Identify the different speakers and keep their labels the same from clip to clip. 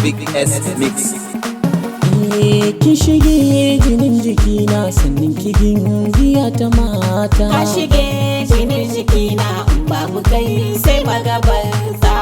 Speaker 1: Big S Mix.
Speaker 2: Kin shige jinin jikina sannin kigin giya ta mata.
Speaker 3: Ka shige jinin jikina in babu kai sai magabarta.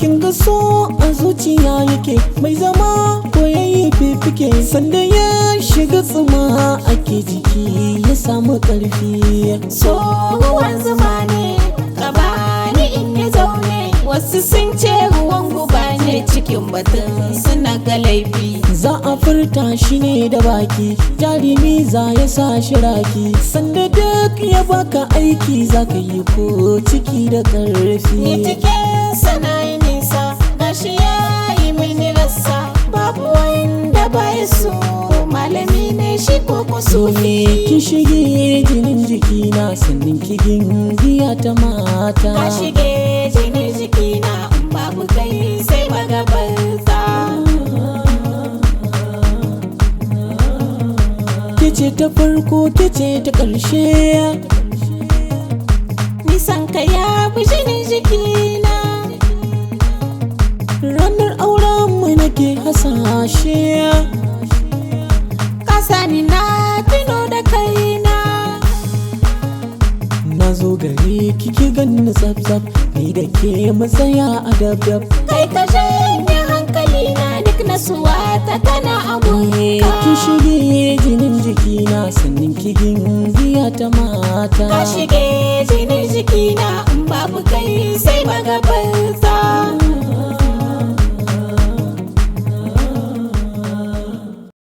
Speaker 2: Kin ga so a zuciya yake mai zama ko yayi fifike, sanda ya shiga tsuma ake jiki ya samu karfi.
Speaker 3: So ruwan zuma ne ka bani in ya zaune, wasu sun ce ruwan guba ne cikin batun suna ga laifi.
Speaker 2: Za a furta shi ne da baki, jarumi za ya sa shi raki, sanda duk ya baka aiki za ka yi ko ciki da ƙarfi.
Speaker 3: Ni cikin sanayi nisa gashi ya yi mini rassa, babu wanda baya so malami ne shi ko kusufi.
Speaker 2: Kin shige jinin jikina sannin kigin giya ta mata.
Speaker 3: Ka shige jinin jikina in babu kai sai magabarta.
Speaker 2: Kece ta farko kece ta ƙarshe,
Speaker 3: Nisan ka ya fi jinin jikina.
Speaker 2: ranar auren mu nake hasashe.
Speaker 3: Kasani na tuno da kaina.
Speaker 2: Na zo gare kike ganni tsaf-tsaf, ni da ke matsaya a dab-dab.
Speaker 3: Kai ka shanye hankali na duk nasuwa ta kana abunka.
Speaker 2: Kin shige jinin jikina sannin kigin giya ta mata.
Speaker 3: Ka shige jinin jikina in babu kai sai magabarta.